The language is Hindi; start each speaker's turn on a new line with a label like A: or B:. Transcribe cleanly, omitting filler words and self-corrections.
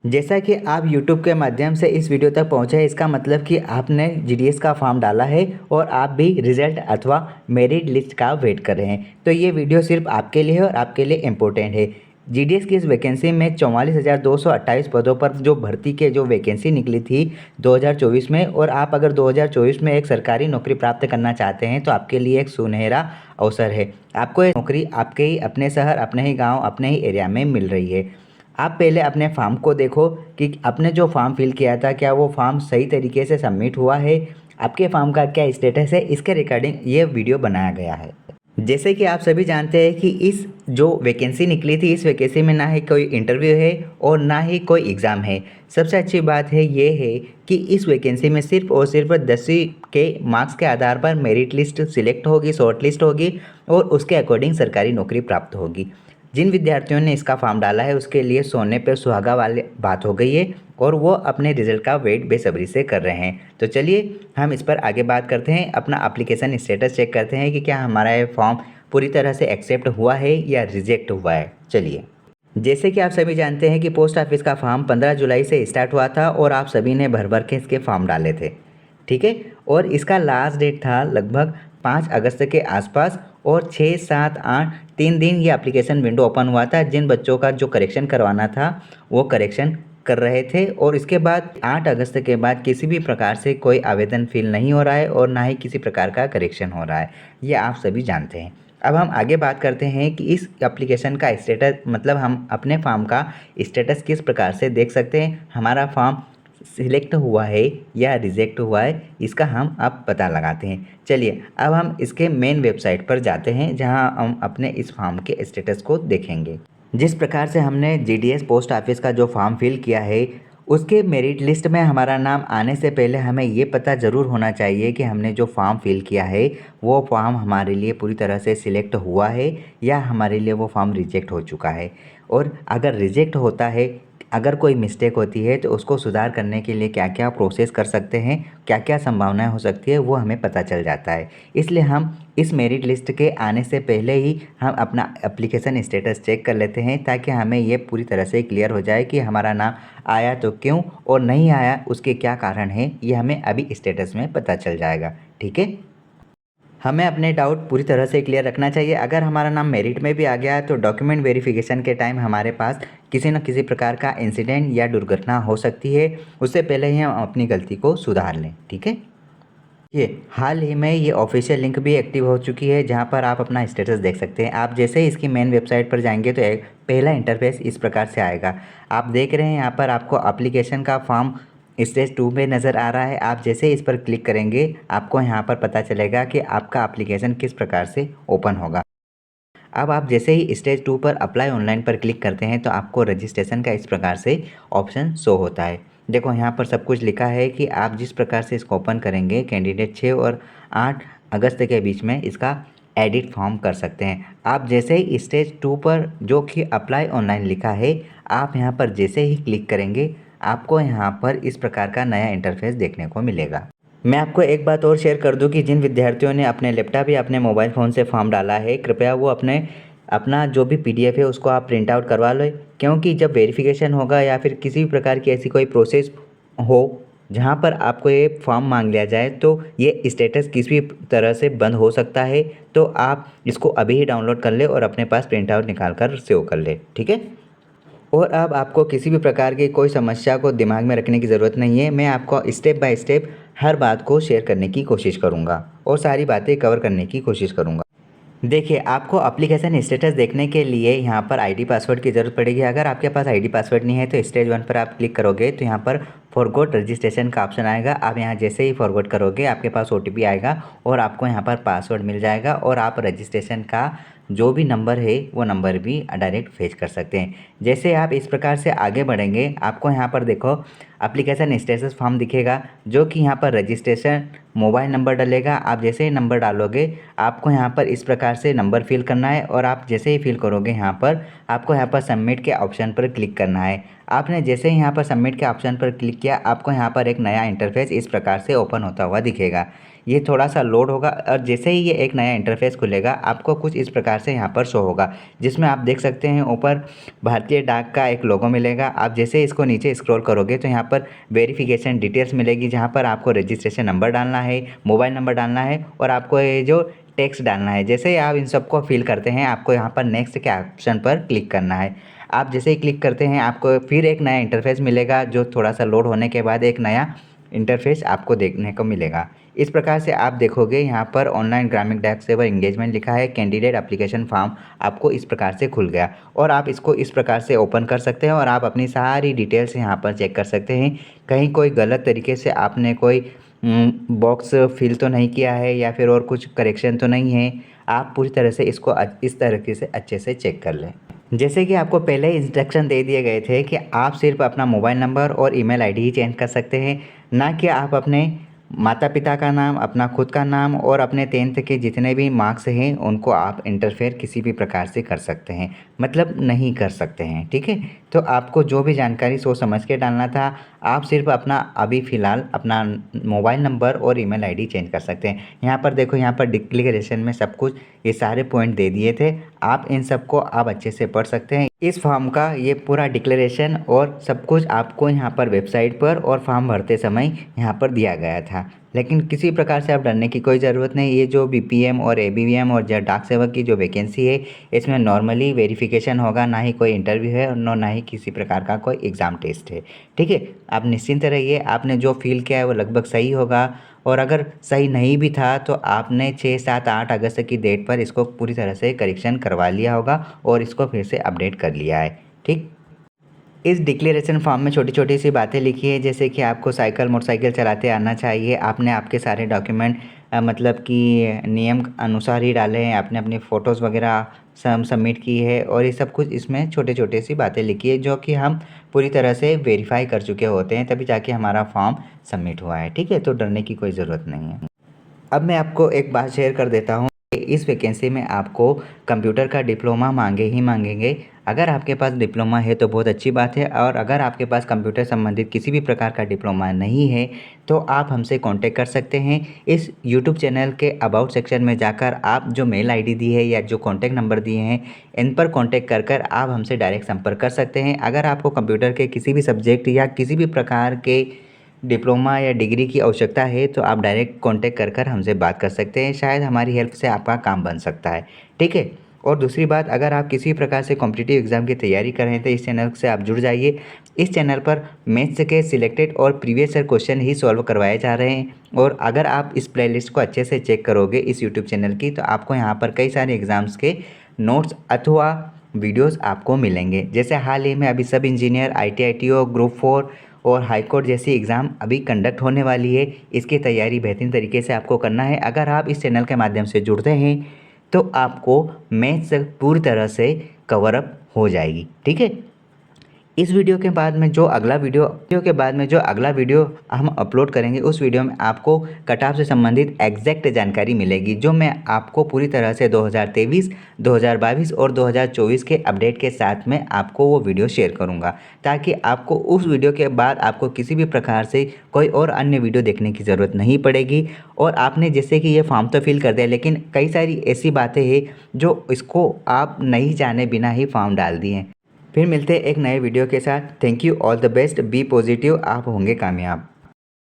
A: जैसा कि आप YouTube के माध्यम से इस वीडियो तक पहुँचे हैं, इसका मतलब कि आपने जीडीएस का फॉर्म डाला है और आप भी रिजल्ट अथवा मेरिट लिस्ट का वेट कर रहे हैं। तो ये वीडियो सिर्फ आपके लिए है और आपके लिए इम्पोर्टेंट है। जीडीएस की इस वैकेंसी में 44,228 पदों पर जो भर्ती के जो वैकेंसी निकली थी 2024 में, और आप अगर 2024 में एक सरकारी नौकरी प्राप्त करना चाहते हैं तो आपके लिए एक सुनहरा अवसर है। आपको ये नौकरी आपके ही अपने शहर, अपने ही गाँव, अपने ही एरिया में मिल रही है। आप पहले अपने फॉर्म को देखो कि आपने जो फॉर्म फिल किया था क्या वो फॉर्म सही तरीके से सबमिट हुआ है, आपके फॉर्म का क्या स्टेटस है, इसके रिगार्डिंग ये वीडियो बनाया गया है। जैसे कि आप सभी जानते हैं कि इस जो वैकेंसी निकली थी, इस वैकेंसी में ना ही कोई इंटरव्यू है और ना ही कोई एग्ज़ाम है। सबसे अच्छी बात है ये है कि इस वैकेंसी में सिर्फ और सिर्फ 10वीं के मार्क्स के आधार पर मेरिट लिस्ट सिलेक्ट होगी, शॉर्ट लिस्ट होगी और उसके अकॉर्डिंग सरकारी नौकरी प्राप्त होगी। जिन विद्यार्थियों ने इसका फॉर्म डाला है उसके लिए सोने पे सुहागा वाली बात हो गई है और वो अपने रिजल्ट का वेट बेसब्री से कर रहे हैं। तो चलिए हम इस पर आगे बात करते हैं, अपना एप्लीकेशन स्टेटस चेक करते हैं कि क्या हमारा ये फॉर्म पूरी तरह से एक्सेप्ट हुआ है या रिजेक्ट हुआ है। चलिए, जैसे कि आप सभी जानते हैं कि पोस्ट ऑफिस का फॉर्म 15 जुलाई से स्टार्ट हुआ था और आप सभी ने भर भर के इसके फॉर्म डाले थे, ठीक है। और इसका लास्ट डेट था लगभग 5 अगस्त के आसपास और 6, 7, 8 3 दिन ये एप्लीकेशन विंडो ओपन हुआ था। जिन बच्चों का जो करेक्शन करवाना था वो करेक्शन कर रहे थे और इसके बाद 8 अगस्त के बाद किसी भी प्रकार से कोई आवेदन फिल नहीं हो रहा है और ना ही किसी प्रकार का करेक्शन हो रहा है, ये आप सभी जानते हैं। अब हम आगे बात करते हैं कि इस एप्लीकेशन का स्टेटस, मतलब हम अपने फॉर्म का स्टेटस किस प्रकार से देख सकते हैं, हमारा फॉर्म सिलेक्ट हुआ है या रिजेक्ट हुआ है, इसका हम अब पता लगाते हैं। चलिए अब हम इसके मेन वेबसाइट पर जाते हैं जहां हम अपने इस फॉर्म के स्टेटस को देखेंगे। जिस प्रकार से हमने जीडीएस पोस्ट ऑफिस का जो फॉर्म फिल किया है उसके मेरिट लिस्ट में हमारा नाम आने से पहले हमें ये पता ज़रूर होना चाहिए कि हमने जो फॉर्म फिल किया है वो फॉर्म हमारे लिए पूरी तरह से सिलेक्ट हुआ है या हमारे लिए वो फॉर्म रिजेक्ट हो चुका है। और अगर रिजेक्ट होता है, अगर कोई मिस्टेक होती है तो उसको सुधार करने के लिए क्या क्या प्रोसेस कर सकते हैं, क्या क्या संभावनाएं हो सकती है, वो हमें पता चल जाता है। इसलिए हम इस मेरिट लिस्ट के आने से पहले ही हम अपना एप्लीकेशन स्टेटस चेक कर लेते हैं ताकि हमें ये पूरी तरह से क्लियर हो जाए कि हमारा नाम आया तो क्यों और नहीं आया उसके क्या कारण है, ये हमें अभी स्टेटस में पता चल जाएगा, ठीक है। हमें अपने डाउट पूरी तरह से क्लियर रखना चाहिए। अगर हमारा नाम मेरिट में भी आ गया है तो डॉक्यूमेंट वेरिफिकेशन के टाइम हमारे पास किसी न किसी प्रकार का इंसिडेंट या दुर्घटना हो सकती है, उससे पहले ही हम अपनी गलती को सुधार लें, ठीक है। ये हाल ही में ये ऑफिशियल लिंक भी एक्टिव हो चुकी है जहां पर आप अपना स्टेटस देख सकते हैं। आप जैसे ही इसकी मेन वेबसाइट पर जाएंगे तो एक पहला इंटरफेस इस प्रकार से आएगा। आप देख रहे हैं यहाँ पर आपको एप्लीकेशन का फॉर्म स्टेज 2 में नज़र आ रहा है। आप जैसे ही इस पर क्लिक करेंगे आपको यहाँ पर पता चलेगा कि आपका एप्लीकेशन किस प्रकार से ओपन होगा। अब आप जैसे ही स्टेज 2 पर अप्लाई ऑनलाइन पर क्लिक करते हैं तो आपको रजिस्ट्रेशन का इस प्रकार से ऑप्शन शो होता है। देखो यहाँ पर सब कुछ लिखा है कि आप जिस प्रकार से इसको ओपन करेंगे कैंडिडेट 6 और 8 अगस्त के बीच में इसका एडिट फॉर्म कर सकते हैं। आप जैसे ही स्टेज 2 पर जो कि अप्लाई ऑनलाइन लिखा है, आप यहाँ पर जैसे ही क्लिक करेंगे आपको यहाँ पर इस प्रकार का नया इंटरफेस देखने को मिलेगा। मैं आपको एक बात और शेयर कर दूं कि जिन विद्यार्थियों ने अपने लैपटॉप या अपने मोबाइल फ़ोन से फॉर्म डाला है, कृपया वो अपना जो भी पीडीएफ है उसको आप प्रिंट आउट करवा लो, क्योंकि जब वेरिफिकेशन होगा या फिर किसी भी प्रकार की ऐसी कोई प्रोसेस हो जहां पर आपको ये फॉर्म मांग लिया जाए तो ये स्टेटस किसी भी तरह से बंद हो सकता है। तो आप इसको अभी ही डाउनलोड कर ले और अपने पास प्रिंट आउट निकाल कर सेव कर ले, ठीक है। और अब आपको किसी भी प्रकार की कोई समस्या को दिमाग में रखने की ज़रूरत नहीं है। मैं आपको स्टेप बाय स्टेप हर बात को शेयर करने की कोशिश करूँगा और सारी बातें कवर करने की कोशिश करूँगा। देखिए, आपको एप्लीकेशन स्टेटस देखने के लिए यहाँ पर आईडी पासवर्ड की ज़रूरत पड़ेगी। अगर आपके पास आईडी पासवर्ड नहीं है तो स्टेज 1 पर आप क्लिक करोगे तो यहाँ पर फॉरगॉट रजिस्ट्रेशन का ऑप्शन आएगा। आप यहाँ जैसे ही फॉरगॉट करोगे आपके पास ओटीपी आएगा और आपको यहाँ पर पासवर्ड मिल जाएगा और आप रजिस्ट्रेशन का जो भी नंबर है वो नंबर भी डायरेक्ट फेच कर सकते हैं। जैसे आप इस प्रकार से आगे बढ़ेंगे आपको यहाँ पर देखो एप्लीकेशन स्टेटस फॉर्म दिखेगा, जो कि यहाँ पर रजिस्ट्रेशन मोबाइल नंबर डलेगा। आप जैसे ही नंबर डालोगे आपको यहाँ पर इस प्रकार से नंबर फिल करना है और आप जैसे ही फिल करोगे यहाँ पर आपको यहाँ पर सबमिट के ऑप्शन पर क्लिक करना है। आपने जैसे ही यहाँ पर सबमिट के ऑप्शन पर क्लिक किया आपको यहाँ पर एक नया इंटरफेस इस प्रकार से ओपन होता हुआ दिखेगा। ये थोड़ा सा लोड होगा और जैसे ही ये एक नया इंटरफेस खुलेगा आपको कुछ इस प्रकार से यहाँ पर शो होगा, जिसमें आप देख सकते हैं ऊपर भारतीय डाक का एक लोगो मिलेगा। आप जैसे इसको नीचे स्क्रॉल करोगे तो यहाँ पर वेरिफिकेशन डिटेल्स मिलेगी, जहाँ पर आपको रजिस्ट्रेशन नंबर डालना है, मोबाइल नंबर डालना है और आपको ये जो टेक्स्ट डालना है। जैसे ही आप इन सबको फिल करते हैं आपको यहाँ पर नेक्स्ट के ऑप्शन पर क्लिक करना है। आप जैसे ही क्लिक करते हैं आपको फिर एक नया इंटरफेस मिलेगा, जो थोड़ा सा लोड होने के बाद एक नया इंटरफेस आपको देखने को मिलेगा। इस प्रकार से आप देखोगे यहाँ पर ऑनलाइन ग्रामीण डाक सेवा एंगेजमेंट लिखा है, कैंडिडेट एप्लीकेशन फॉर्म आपको इस प्रकार से खुल गया और आप इसको इस प्रकार से ओपन कर सकते हैं और आप अपनी सारी डिटेल्स यहाँ पर चेक कर सकते हैं। कहीं कोई गलत तरीके से आपने कोई बॉक्स फिल तो नहीं किया है या फिर और कुछ करेक्शन तो नहीं है। आप पूरी तरह से इसको इस तरीके से अच्छे से चेक कर लें। जैसे कि आपको पहले ही इंस्ट्रक्शन दे दिए गए थे कि आप सिर्फ अपना मोबाइल नंबर और ईमेल आईडी ही चेंज कर सकते हैं, ना कि आप अपने माता पिता का नाम, अपना खुद का नाम और अपने 10th के जितने भी मार्क्स हैं उनको आप इंटरफेयर किसी भी प्रकार से कर सकते हैं, मतलब नहीं कर सकते हैं। ठीक है, तो आपको जो भी जानकारी सोच समझ के डालना था, आप सिर्फ अपना अभी फ़िलहाल अपना मोबाइल नंबर और ईमेल आईडी चेंज कर सकते हैं। यहाँ पर देखो, यहाँ पर डिक्लेरेशन में सब कुछ ये सारे पॉइंट दे दिए थे, आप इन सबको आप अच्छे से पढ़ सकते हैं। इस फॉर्म का ये पूरा डिक्लेरेशन और सब कुछ आपको यहाँ पर वेबसाइट पर और फॉर्म भरते समय यहाँ पर दिया गया था। लेकिन किसी प्रकार से आप डरने की कोई ज़रूरत नहीं। ये जो बीपीएम और एबीवीएम और डाक सेवक की जो वैकेंसी है इसमें नॉर्मली वेरिफिकेशन होगा, ना ही कोई इंटरव्यू है और ना ही किसी प्रकार का कोई एग्ज़ाम टेस्ट है। ठीक है, आप निश्चिंत रहिए, आपने जो फील किया है वो लगभग सही होगा और अगर सही नहीं भी था तो आपने 6, 7, 8 अगस्त की डेट पर इसको पूरी तरह से करेक्शन करवा लिया होगा और इसको फिर से अपडेट कर लिया है। ठीक, इस डिक्लेरेशन फॉर्म में छोटी छोटी सी बातें लिखी है, जैसे कि आपको साइकिल मोटरसाइकिल चलाते आना चाहिए, आपने आपके सारे डॉक्यूमेंट मतलब कि नियम अनुसार ही डाले हैं, आपने अपनी फ़ोटोज़ वगैरह सबमिट की है और ये सब कुछ इसमें छोटे छोटे सी बातें लिखी है जो कि हम पूरी तरह से वेरीफाई कर चुके होते हैं, तभी जाके हमारा फॉर्म सबमिट हुआ है। ठीक है, तो डरने की कोई ज़रूरत नहीं है। अब मैं आपको एक बात शेयर कर देता हूँ, इस वैकेंसी में आपको कंप्यूटर का डिप्लोमा मांगे ही मांगेंगे। अगर आपके पास डिप्लोमा है तो बहुत अच्छी बात है, और अगर आपके पास कंप्यूटर संबंधित किसी भी प्रकार का डिप्लोमा नहीं है तो आप हमसे कांटेक्ट कर सकते हैं। इस यूट्यूब चैनल के अबाउट सेक्शन में जाकर आप जो मेल आईडी दी है या जो कॉन्टैक्ट नंबर दिए हैं इन पर कॉन्टैक्ट कर आप हमसे डायरेक्ट संपर्क कर सकते हैं। अगर आपको कंप्यूटर के किसी भी सब्जेक्ट या किसी भी प्रकार के डिप्लोमा या डिग्री की आवश्यकता है तो आप डायरेक्ट कांटेक्ट कर हमसे बात कर सकते हैं, शायद हमारी हेल्प से आपका काम बन सकता है। ठीक है, और दूसरी बात, अगर आप किसी प्रकार से कॉम्पिटिटिव एग्ज़ाम की तैयारी कर रहे हैं तो इस चैनल से आप जुड़ जाइए। इस चैनल पर मैथ्स के सिलेक्टेड और प्रीवियस ईयर क्वेश्चन ही सॉल्व करवाए जा रहे हैं, और अगर आप इस प्लेलिस्ट को अच्छे से चेक करोगे इस यूट्यूब चैनल की तो आपको यहाँ पर कई सारे एग्ज़ाम्स के नोट्स अथवा वीडियोज़ आपको मिलेंगे। जैसे हाल ही में अभी सब इंजीनियर, ITO, ग्रुप 4 और हाई कोर्ट जैसी एग्ज़ाम अभी कंडक्ट होने वाली है, इसकी तैयारी बेहतरीन तरीके से आपको करना है। अगर आप इस चैनल के माध्यम से जुड़ते हैं तो आपको मैथ्स पूरी तरह से कवर अप हो जाएगी। ठीक है, इस वीडियो के बाद में जो अगला वीडियो हम अपलोड करेंगे उस वीडियो में आपको कट ऑफ से संबंधित एग्जैक्ट जानकारी मिलेगी, जो मैं आपको पूरी तरह से 2023, 2022 और 2024 के अपडेट के साथ में आपको वो वीडियो शेयर करूंगा, ताकि आपको उस वीडियो के बाद आपको किसी भी प्रकार से कोई और अन्य वीडियो देखने की ज़रूरत नहीं पड़ेगी। और आपने जैसे कि ये फॉर्म तो फिल कर दिया, लेकिन कई सारी ऐसी बातें हैं जो इसको आप नहीं जाने बिना ही फॉर्म डाल दिए। फिर मिलते हैं एक नए वीडियो के साथ। Thank you, all the best, be positive, आप होंगे कामयाब।